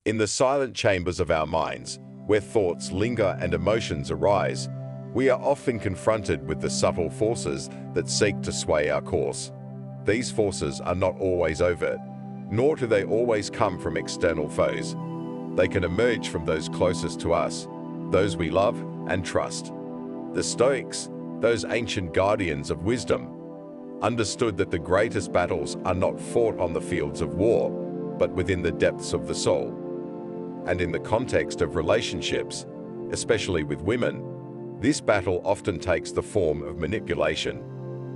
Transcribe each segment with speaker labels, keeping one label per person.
Speaker 1: In the silent chambers of our minds, where thoughts linger and emotions arise, we are often confronted with the subtle forces that seek to sway our course. These forces are not always overt, nor do they always come from external foes. They can emerge from those closest to us, those we love and trust. The Stoics, those ancient guardians of wisdom, understood that the greatest battles are not fought on the fields of war, but within the depths of the soul. And in the context of relationships, especially with women, this battle often takes the form of manipulation,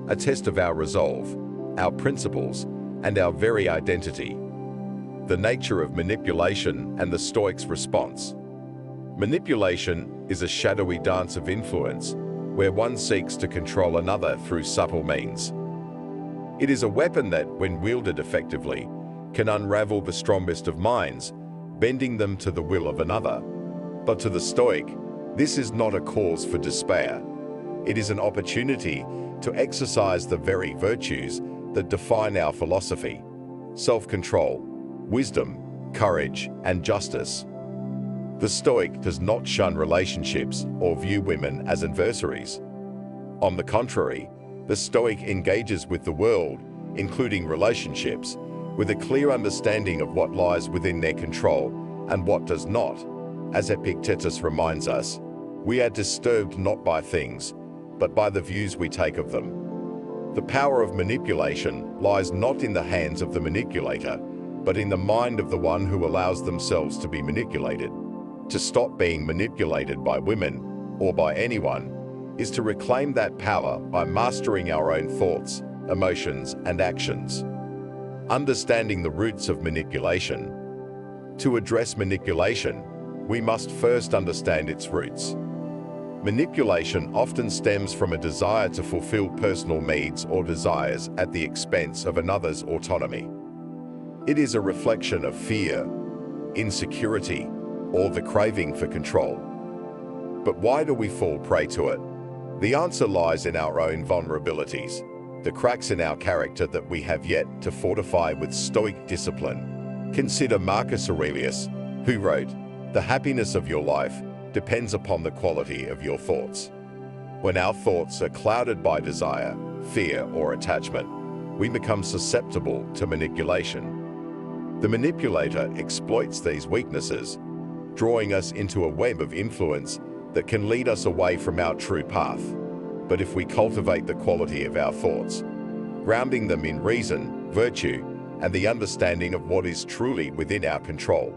Speaker 1: a test of our resolve, our principles, and our very identity. The nature of manipulation and the Stoics' response. Manipulation is a shadowy dance of influence, where one seeks to control another through subtle means. It is a weapon that, when wielded effectively, can unravel the strongest of minds, bending them to the will of another. But to the Stoic, this is not a cause for despair. It is an opportunity to exercise the very virtues that define our philosophy: self-control, wisdom, courage, and justice. The Stoic does not shun relationships or view women as adversaries. On the contrary, the Stoic engages with the world, including relationships, with a clear understanding of what lies within their control and what does not. As Epictetus reminds us, we are disturbed not by things, but by the views we take of them. The power of manipulation lies not in the hands of the manipulator, but in the mind of the one who allows themselves to be manipulated. To stop being manipulated by women, or by anyone, is to reclaim that power by mastering our own thoughts, emotions, and actions. Understanding the roots of manipulation. To address manipulation, we must first understand its roots. Manipulation often stems from a desire to fulfill personal needs or desires at the expense of another's autonomy. It is a reflection of fear, insecurity, or the craving for control. But why do we fall prey to it? The answer lies in our own vulnerabilities, the cracks in our character that we have yet to fortify with Stoic discipline. Consider Marcus Aurelius, who wrote, "The happiness of your life depends upon the quality of your thoughts." When our thoughts are clouded by desire, fear, or attachment, we become susceptible to manipulation. The manipulator exploits these weaknesses, drawing us into a web of influence that can lead us away from our true path. But if we cultivate the quality of our thoughts, grounding them in reason, virtue, and the understanding of what is truly within our control,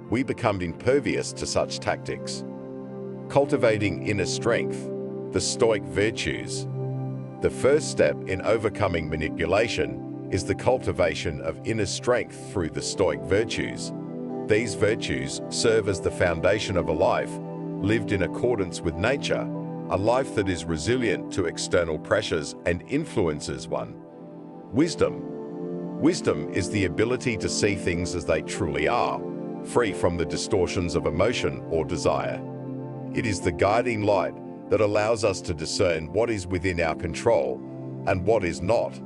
Speaker 1: we become impervious to such tactics. Cultivating inner strength, the Stoic virtues. The first step in overcoming manipulation is the cultivation of inner strength through the Stoic virtues. These virtues serve as the foundation of a life lived in accordance with nature, a life that is resilient to external pressures and influences one. Wisdom. Wisdom is the ability to see things as they truly are, free from the distortions of emotion or desire. It is the guiding light that allows us to discern what is within our control and what is not.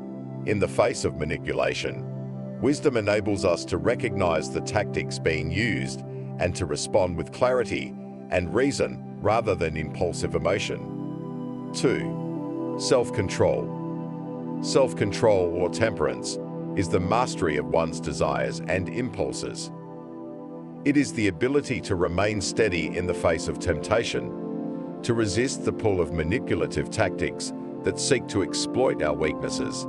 Speaker 1: In the face of manipulation, wisdom enables us to recognize the tactics being used and to respond with clarity and reason rather than impulsive emotion. 2. Self-control. Self-control, or temperance, is the mastery of one's desires and impulses. It is the ability to remain steady in the face of temptation, to resist the pull of manipulative tactics that seek to exploit our weaknesses.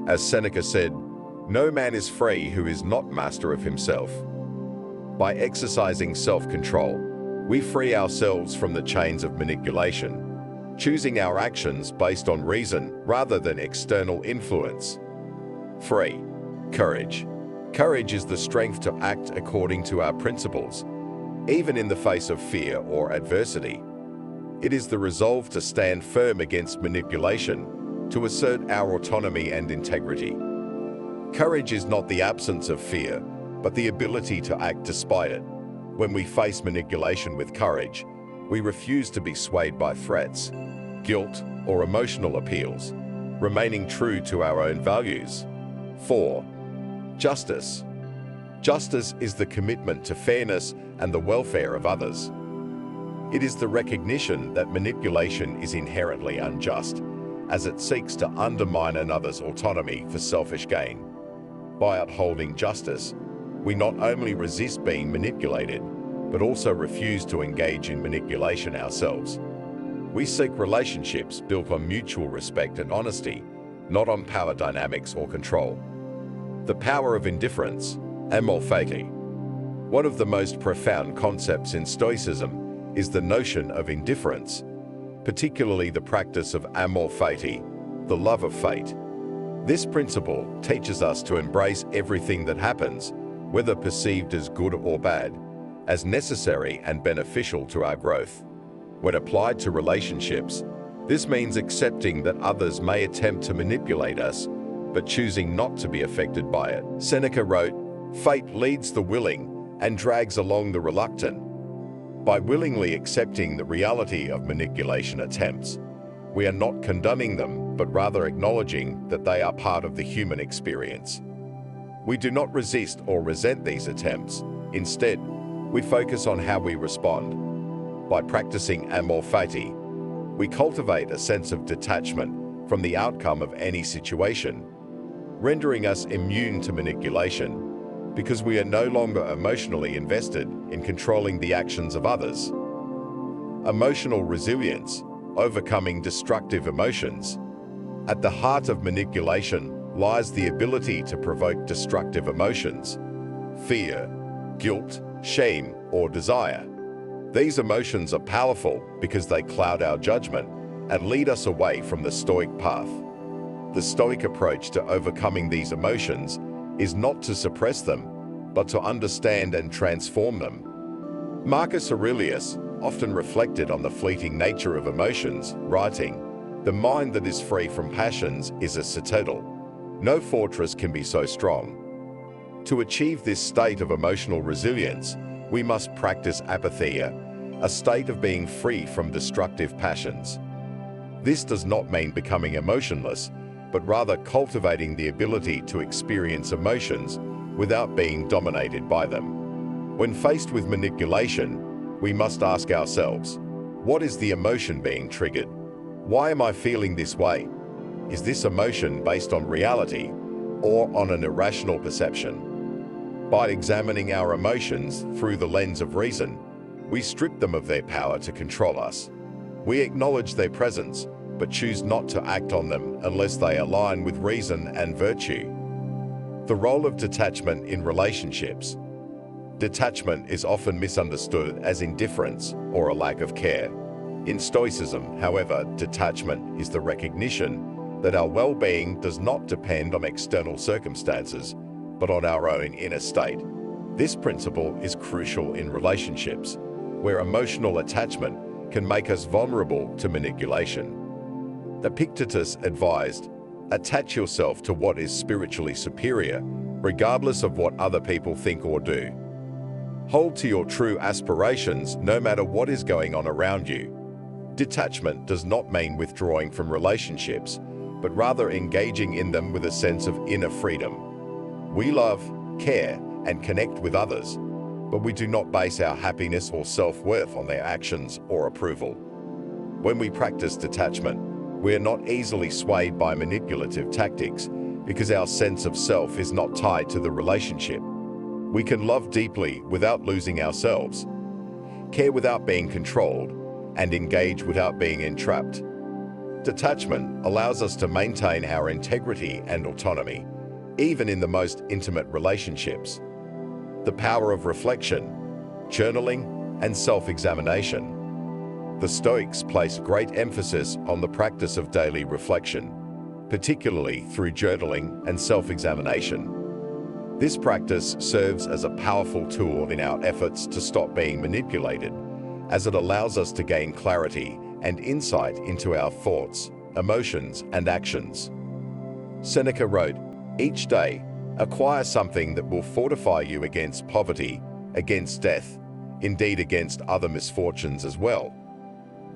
Speaker 1: As Seneca said, "No man is free who is not master of himself." By exercising self-control, we free ourselves from the chains of manipulation, choosing our actions based on reason rather than external influence. 3. Courage. Courage is the strength to act according to our principles, even in the face of fear or adversity. It is the resolve to stand firm against manipulation, to assert our autonomy and integrity. Courage is not the absence of fear, but the ability to act despite it. When we face manipulation with courage, we refuse to be swayed by threats, guilt, or emotional appeals, remaining true to our own values. 4. Justice. Justice is the commitment to fairness and the welfare of others. It is the recognition that manipulation is inherently unjust, as it seeks to undermine another's autonomy for selfish gain. By upholding justice, we not only resist being manipulated, but also refuse to engage in manipulation ourselves. We seek relationships built on mutual respect and honesty, not on power dynamics or control. The power of indifference, amor fati. One of the most profound concepts in Stoicism is the notion of indifference, particularly the practice of amor fati, the love of fate. This principle teaches us to embrace everything that happens, whether perceived as good or bad, as necessary and beneficial to our growth. When applied to relationships, this means accepting that others may attempt to manipulate us, but choosing not to be affected by it. Seneca wrote, "Fate leads the willing and drags along the reluctant." By willingly accepting the reality of manipulation attempts, we are not condemning them, but rather acknowledging that they are part of the human experience. We do not resist or resent these attempts. Instead, we focus on how we respond. By practicing amor fati, we cultivate a sense of detachment from the outcome of any situation, rendering us immune to manipulation because we are no longer emotionally invested in controlling the actions of others. Emotional resilience, overcoming destructive emotions. At the heart of manipulation lies the ability to provoke destructive emotions, fear, guilt, shame, or desire. These emotions are powerful because they cloud our judgment and lead us away from the Stoic path. The Stoic approach to overcoming these emotions is not to suppress them, but to understand and transform them. Marcus Aurelius often reflected on the fleeting nature of emotions, writing, "The mind that is free from passions is a citadel. No fortress can be so strong." To achieve this state of emotional resilience, we must practice apatheia, a state of being free from destructive passions. This does not mean becoming emotionless, but rather cultivating the ability to experience emotions without being dominated by them. When faced with manipulation, we must ask ourselves, what is the emotion being triggered? Why am I feeling this way? Is this emotion based on reality or on an irrational perception? By examining our emotions through the lens of reason, we strip them of their power to control us. We acknowledge their presence, but choose not to act on them unless they align with reason and virtue. The role of detachment in relationships. Detachment is often misunderstood as indifference or a lack of care. In Stoicism, however, detachment is the recognition that our well-being does not depend on external circumstances, but on our own inner state. This principle is crucial in relationships, where emotional attachment can make us vulnerable to manipulation. Epictetus advised, "Attach yourself to what is spiritually superior, regardless of what other people think or do. Hold to your true aspirations no matter what is going on around you." Detachment does not mean withdrawing from relationships, but rather engaging in them with a sense of inner freedom. We love, care, and connect with others, but we do not base our happiness or self-worth on their actions or approval. When we practice detachment, we are not easily swayed by manipulative tactics because our sense of self is not tied to the relationship. We can love deeply without losing ourselves, care without being controlled, and engage without being entrapped. Detachment allows us to maintain our integrity and autonomy, even in the most intimate relationships. The power of reflection, journaling, and self-examination. The Stoics place great emphasis on the practice of daily reflection, particularly through journaling and self-examination. This practice serves as a powerful tool in our efforts to stop being manipulated, as it allows us to gain clarity and insight into our thoughts, emotions, and actions. Seneca wrote, "Each day, acquire something that will fortify you against poverty, against death, indeed against other misfortunes as well."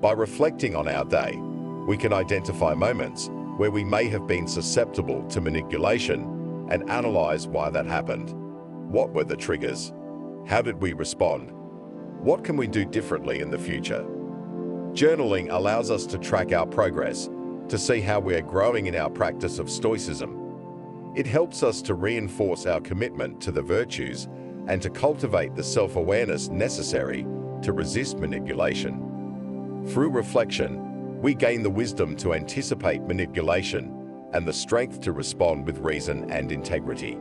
Speaker 1: By reflecting on our day, we can identify moments where we may have been susceptible to manipulation and analyze why that happened. What were the triggers? How did we respond? What can we do differently in the future? Journaling allows us to track our progress, to see how we are growing in our practice of Stoicism. It helps us to reinforce our commitment to the virtues and to cultivate the self-awareness necessary to resist manipulation. Through reflection, we gain the wisdom to anticipate manipulation and the strength to respond with reason and integrity.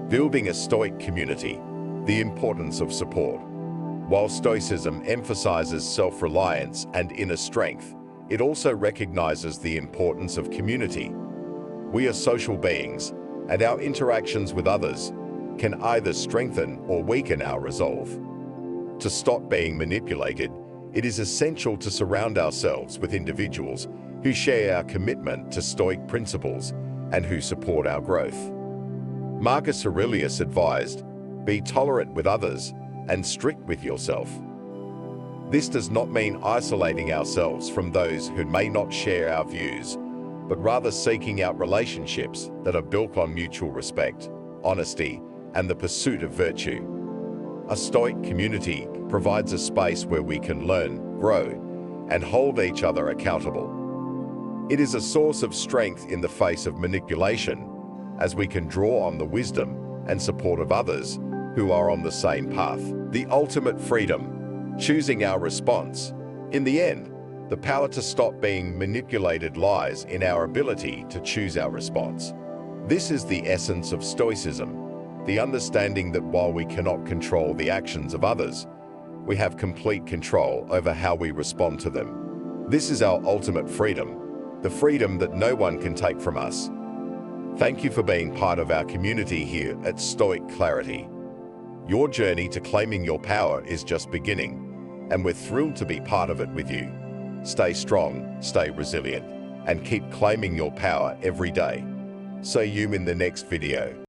Speaker 1: Building a Stoic community, the importance of support. While Stoicism emphasizes self-reliance and inner strength, it also recognizes the importance of community. We are social beings, and our interactions with others can either strengthen or weaken our resolve. To stop being manipulated, it is essential to surround ourselves with individuals who share our commitment to Stoic principles and who support our growth. Marcus Aurelius advised, "Be tolerant with others and strict with yourself." This does not mean isolating ourselves from those who may not share our views, but rather seeking out relationships that are built on mutual respect, honesty, and the pursuit of virtue. A Stoic community provides a space where we can learn, grow, and hold each other accountable. It is a source of strength in the face of manipulation, as we can draw on the wisdom and support of others who are on the same path. The ultimate freedom, choosing our response. In the end, the power to stop being manipulated lies in our ability to choose our response. This is the essence of Stoicism, the understanding that while we cannot control the actions of others, we have complete control over how we respond to them. This is our ultimate freedom, the freedom that no one can take from us. Thank you for being part of our community here at Stoic Clarity. Your journey to claiming your power is just beginning, and we're thrilled to be part of it with you. Stay strong, stay resilient, and keep claiming your power every day. See you in the next video.